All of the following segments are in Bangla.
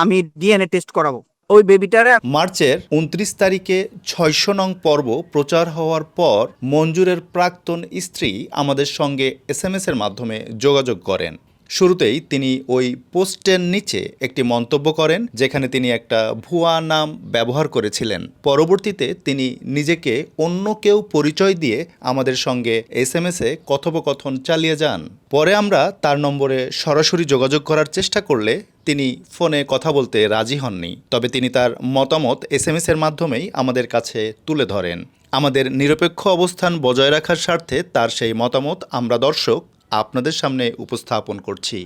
আমি ডিএনএ টেস্ট করাবো ওই বেবিটারে। মার্চের ২৯ তারিখে ৬০০ নং পর্ব প্রচার হওয়ার পর মঞ্জুরের প্রাক্তন স্ত্রী আমাদের সঙ্গে এসএমএস এর মাধ্যমে যোগাযোগ করেন। শুরুতেই তিনি ওই পোস্টের নিচে একটি মন্তব্য করেন, যেখানে তিনি একটা ভুয়া নাম ব্যবহার করেছিলেন। পরবর্তীতে তিনি নিজেকে অন্য কেউ পরিচয় দিয়ে আমাদের সঙ্গে এসএমএসে কথোপকথন চালিয়ে যান। পরে আমরা তার নম্বরে সরাসরি যোগাযোগ করার চেষ্টা করলে তিনি ফোনে কথা বলতে রাজি হননি। তবে তিনি তার মতামত এসএমএস এর মাধ্যমেই আমাদের কাছে তুলে ধরেন। আমাদের নিরপেক্ষ অবস্থান বজায় রাখার স্বার্থে তার সেই মতামত আমরা দর্শক আপনাদের সামনে উপস্থাপন করছি।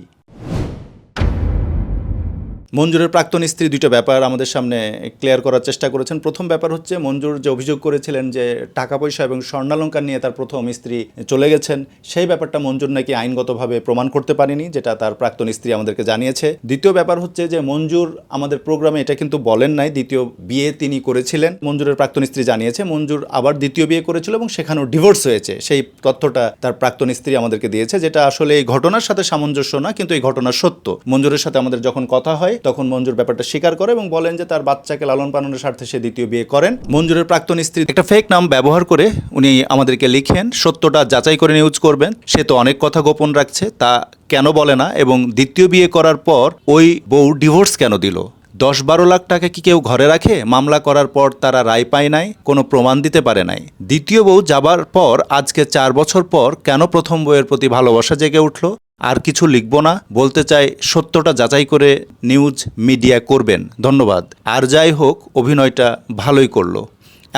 মঞ্জুরের প্রাক্তন স্ত্রী দুইটা ব্যাপার আমাদের সামনে ক্লিয়ার করার চেষ্টা করেছেন। প্রথম ব্যাপার হচ্ছে, মঞ্জুর যে অভিযোগ করেছিলেন যে টাকা পয়সা এবং স্বর্ণালঙ্কার নিয়ে তার প্রথম স্ত্রী চলে গেছেন, সেই ব্যাপারটা মঞ্জুর নাকি আইনগতভাবে প্রমাণ করতে পারেনি, যেটা তার প্রাক্তন স্ত্রী আমাদেরকে জানিয়েছে। দ্বিতীয় ব্যাপার হচ্ছে যে মঞ্জুর আমাদের প্রোগ্রামে এটা কিন্তু বলেন নাই দ্বিতীয় বিয়ে তিনি করেছিলেন। মঞ্জুরের প্রাক্তন স্ত্রী জানিয়েছে মঞ্জুর আবার দ্বিতীয় বিয়ে করেছিল এবং সেখানেও ডিভোর্স হয়েছে। সেই তথ্যটা তার প্রাক্তন স্ত্রী আমাদেরকে দিয়েছে, যেটা আসলে এই ঘটনার সাথে সামঞ্জস্য না, কিন্তু এই ঘটনা সত্য। মঞ্জুরের সাথে আমাদের যখন কথা হয় তখন মঞ্জুর ব্যাপারটা স্বীকার করে এবং বলেন যে তার বাচ্চাকে লালন পালনের স্বার্থে সে দ্বিতীয় বিয়ে করেন। মঞ্জুরের প্রাক্তন স্ত্রী একটা ফেক নাম ব্যবহার করে উনি আমাদেরকে লিখেন সত্যটা যাচাই করে নিউজ করবেন। সে তো অনেক কথা গোপন রাখছে, তা কেন বলে না, এবং দ্বিতীয় বিয়ে করার পর ওই বউ ডিভোর্স কেন দিল? ১০-১২ লাখ টাকা কি কেউ ঘরে রাখে? মামলা করার পর তারা রায় পায় নাই, কোনো প্রমাণ দিতে পারে নাই। দ্বিতীয় বউ যাবার পর আজকে ৪ বছর পর কেন প্রথম বউয়ের প্রতি ভালোবাসা জেগে উঠল? আর কিছু লিখব না, বলতে চাই সত্যটা যাচাই করে নিউজ মিডিয়া করবেন। ধন্যবাদ। আর যাই হোক, অভিনয়টা ভালোই করলো,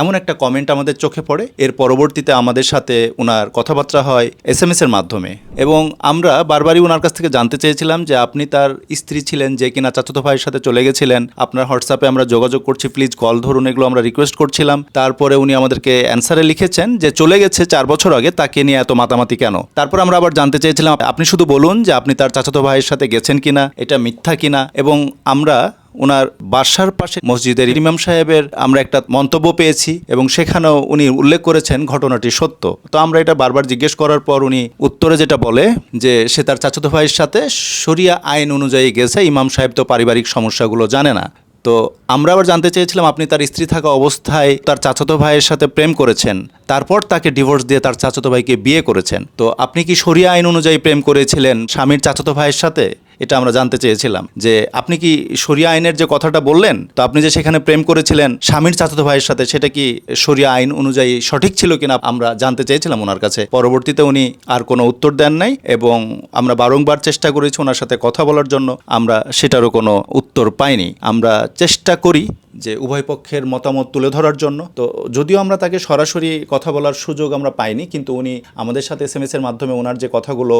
এমন একটা কমেন্ট আমাদের চোখে পড়ে। এর পরবর্তীতে আমাদের সাথে ওনার কথাবার্তা হয় এসএমএস এর মাধ্যমে, এবং আমরা বারবারই ওনার কাছ থেকে জানতে চেয়েছিলাম যে আপনি তার স্ত্রী ছিলেন যে কিনা চাচাতো ভাইয়ের সাথে চলে গেছিলেন, আপনার হোয়াটসঅ্যাপে আমরা যোগাযোগ করছি, প্লিজ কল ধরুন, এগুলো আমরা রিকোয়েস্ট করছিলাম। তারপরে উনি আমাদেরকে অ্যান্সারে লিখেছেন যে চলে গেছে ৪ বছর আগে, তাকে নিয়ে এত মাতামাতি কেন? তারপর আমরা আবার জানতে চেয়েছিলাম আপনি শুধু বলুন যে আপনি তার চাচাতো ভাইয়ের সাথে গেছেন কিনা, এটা মিথ্যা কিনা। এবং আমরা ওনার বাসার পাশে মসজিদের ইমাম সাহেবের আমরা একটা মন্তব্য পেয়েছি এবং সেখানেও উনি উল্লেখ করেছেন ঘটনাটি সত্য। তো আমরা এটা বারবার জিজ্ঞেস করার পর উনি উত্তরে যেটা বলে যে সে তার চাচাতো ভাইয়ের সাথে শরিয়া আইন অনুযায়ী গেছে, ইমাম সাহেব তো পারিবারিক সমস্যাগুলো জানে না। তো আমরা আবার জানতে চেয়েছিলাম আপনি তার স্ত্রী থাকা অবস্থায় তার চাচাতো ভাইয়ের সাথে প্রেম করেছেন, তারপর তাকে ডিভোর্স দিয়ে তার চাচাতো ভাইকে বিয়ে করেছেন, তো আপনি কি শরিয়া আইন অনুযায়ী প্রেম করেছিলেন স্বামীর চাচাতো ভাইয়ের সাথে? এটা আমরা জানতে চেয়েছিলাম যে আপনি কি শরিয়া আইনের যে কথাটা বললেন, তো আপনি যে সেখানে প্রেম করেছিলেন স্বামীর চাচাতো ভাইয়ের সাথে, সেটা কি শরিয়া আইন অনুযায়ী সঠিক ছিল কিনা আমরা জানতে চেয়েছিলাম ওনার কাছে। পরবর্তীতে উনি আর কোনো উত্তর দেন নাই এবং আমরা বারংবার চেষ্টা করেছি ওনার সাথে কথা বলার জন্য, আমরা সেটারও কোনো উত্তর পাইনি। আমরা চেষ্টা করি যে উভয় পক্ষের মতামত তুলে ধরার জন্য। তো যদিও আমরা তাকে সরাসরি কথা বলার সুযোগ আমরা পাইনি, কিন্তু উনি আমাদের সাথে এসএমএস এর মাধ্যমে ওনার যে কথাগুলো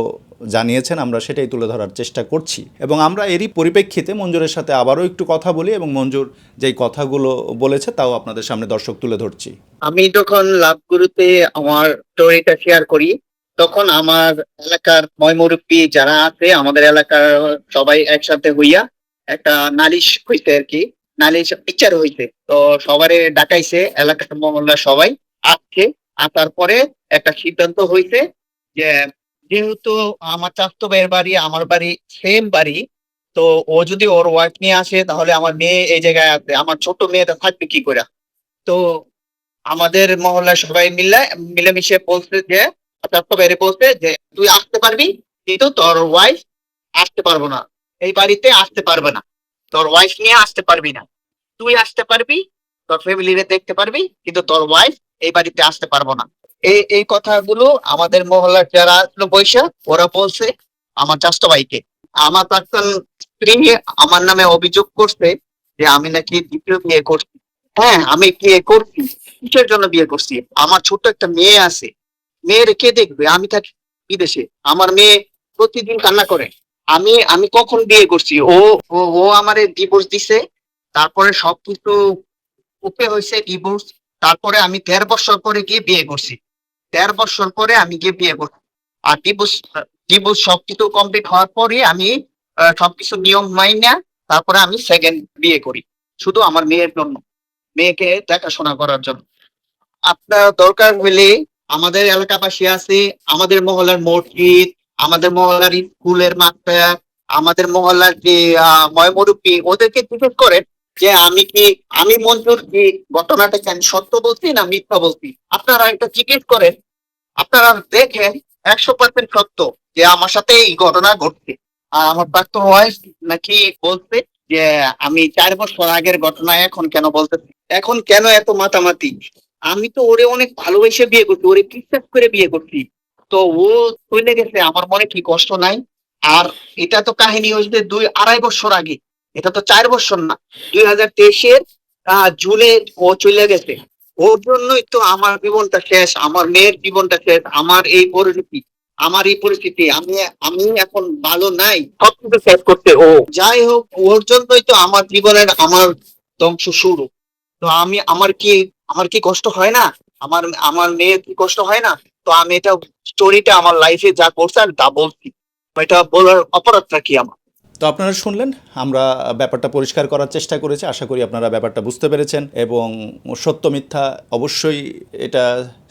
জানিয়েছেন আমরা সেটাই তুলে ধরার চেষ্টা করছি। এবং আমরা এরই পরিপ্রেক্ষিতে মঞ্জুরের সাথে আবারও একটু কথা বলি এবং মঞ্জুর যেই কথাগুলো বলেছে তাও আপনাদের সামনে দর্শক তুলে ধরছি। আমি যখন লাভগুরুতে আমার স্টোরিটা শেয়ার করি, তখন আমার এলাকার ময়মুরব্বী যারা আছে, আমাদের এলাকার সবাই একসাথে হইয়া একটা নালিশ হইছে আর কি, নালিশ বিচার হইছে। তো সবারে ডাকাইছে, এলাকার মহল্লা সবাই আসছে। আসার পরে একটা সিদ্ধান্ত হইছে যে যেহেতু আমার চাচাতো ভাইয়ের বাড়ি আমার বাড়ি সেম বাড়ি, তো ও যদি ওর ওয়াইফ নিয়ে আসে তাহলে আমার মেয়ে এই জায়গায় আছে, আমার ছোট মেয়েটা থাকবে কি করে? তো আমাদের মহল্লার সবাই মিলেমিশে বলছে যে চাচাতো ভাইরে বলছে যে তুই আসতে পারবি, কিন্তু তোর ওয়াইফ আসতে পারবো না, এই বাড়িতে আসতে পারবে না, তোর ওয়াইফ নিয়ে আসতে পারবি না। তুই আসতে পারবি, তোর ফ্যামিলিরে দেখতে পারবি, কিন্তু তোর ওয়াইফ এই বাড়িতে আসতে পারবো না। এই কথাগুলো আমাদের মহল্লার যারা ছিল বৈশা, ওরা বলছে আমার চাচাতো ভাইকে। আমার প্রাক্তন স্ত্রী আমার নামে অভিযোগ করছে যে আমি নাকি দ্বিতীয় বিয়ে করছি। হ্যাঁ, আমি বিয়ে করছি। কিসের জন্য বিয়ে করছি? আমার ছোট একটা মেয়ে আছে, মেয়ের কে দেখবে? আমি থাকি বিদেশে, আমার মেয়ে প্রতিদিন কান্না করে। আমি আমি কখন বিয়ে করছি? ও ও ও আমারে ডিভোর্স দিছে, তারপরে সবকিছু ওকে হয়েছে ডিভোর্স। তারপরে আমি ১৩ বছর পরে গিয়ে বিয়ে করছি, ১৩ বছর পরে আমি গিয়ে বিয়ে করছি। আর ডিভোর্স ডিভোর্স সবকিছু কমপ্লিট হওয়ার পরে আমি সবকিছু নিয়ম মাইনা তারপরে আমি সেকেন্ড বিয়ে করি, শুধু আমার মেয়ের জন্য, মেয়েকে দেখাশোনা করার জন্য। আপনার দরকার হলে আমাদের এলাকাবাসী আছে, আমাদের মহল্লার মসজিদ, আমাদের মহল্লার স্কুলের মাঠটা, আমাদের মহল্লার যে ময়মুরব্বী ওদেরকে জিজ্ঞেস করেন যে আমি মঞ্জুর কি ঘটনাটাকে আমি সত্য বলছি না মিথ্যা বলছি। আপনারা এটা জিজ্ঞেস করেন, আপনারা দেখেন 100% সত্য যে আমার সাথে এই ঘটনা ঘটছে। আর আমার প্রাক্তন ওয়াইফ নাকি বলছে যে আমি 4 বছর আগের ঘটনা এখন কেন বলতেছি, এখন কেন এত মাতামাতি। আমি তো ওরে অনেক ভালোবেসে বিয়ে করছি, ওরে বিশ্বাস করে বিয়ে করছি, তো ও চলে গেছে, আমার মনে কি কষ্ট নাই? আর এটা তো কাহিনী হয়েছে 2-2.5 বছর আগে, এটা তো 4 বছর না। 2023-এর জুনে ও চলে গেছে। ওর জন্যই তো আমার জীবনটা শেষ, আমার মেয়ের জীবনটা শেষ, আমার এই পরিস্থিতি, আমি আমি এখন ভালো নাই, সবকিছু শেষ করতে ও। যাই হোক, ওর জন্যই তো আমার জীবনের আমার ধ্বংস শুরু। তো আমার কি কষ্ট হয় না? আমার আমার মেয়ের কি কষ্ট হয় না? তো আমি এটা স্টোরিটা আমার লাইফে যা করছে আর তা বলছি, এটা বলার অপরাধটা কি আমার? তো আপনারা শুনলেন, আমরা ব্যাপারটা পরিষ্কার করার চেষ্টা করেছি। আশা করি আপনারা ব্যাপারটা বুঝতে পেরেছেন এবং সত্য মিথ্যা অবশ্যই এটা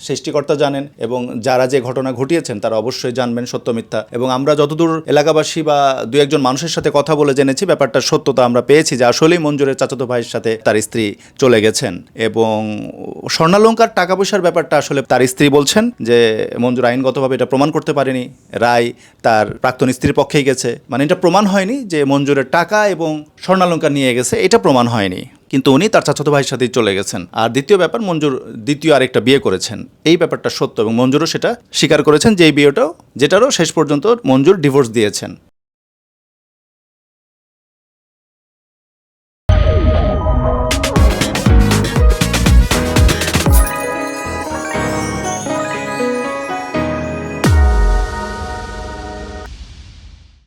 সৃষ্টিকর্তা জানেন এবং যারা যে ঘটনা ঘটিয়েছেন তারা অবশ্যই জানবেন সত্য মিথ্যা। এবং আমরা যতদূর এলাকাবাসী বা দু একজন মানুষের সাথে কথা বলে জেনেছি ব্যাপারটার সত্যতা আমরা পেয়েছি যে আসলেই মঞ্জুরের চাচাতো ভাইয়ের সাথে তার স্ত্রী চলে গেছেন। এবং স্বর্ণালংকার টাকা পয়সার ব্যাপারটা আসলে তার স্ত্রী বলছেন যে মঞ্জুর আইনগতভাবে এটা প্রমাণ করতে পারেনি, রায় তার প্রাক্তন স্ত্রীর পক্ষেই গেছে, মানে এটা প্রমাণ হয়নি যে মঞ্জুরের টাকা এবং স্বর্ণালংকার নিয়ে গেছে, এটা প্রমাণ হয়নি, কিন্তু উনি তার চাচাতো ভাইয়ের সাথেই চলে গেছেন। আর দ্বিতীয় ব্যাপার, মঞ্জুর দ্বিতীয় আরেকটা বিয়ে করেছেন, এই ব্যাপারটা সত্য এবং মঞ্জুরও সেটা স্বীকার করেছেন যে এই বিয়েটাও যেটারও শেষ পর্যন্ত মঞ্জুর ডিভোর্স দিয়েছেন।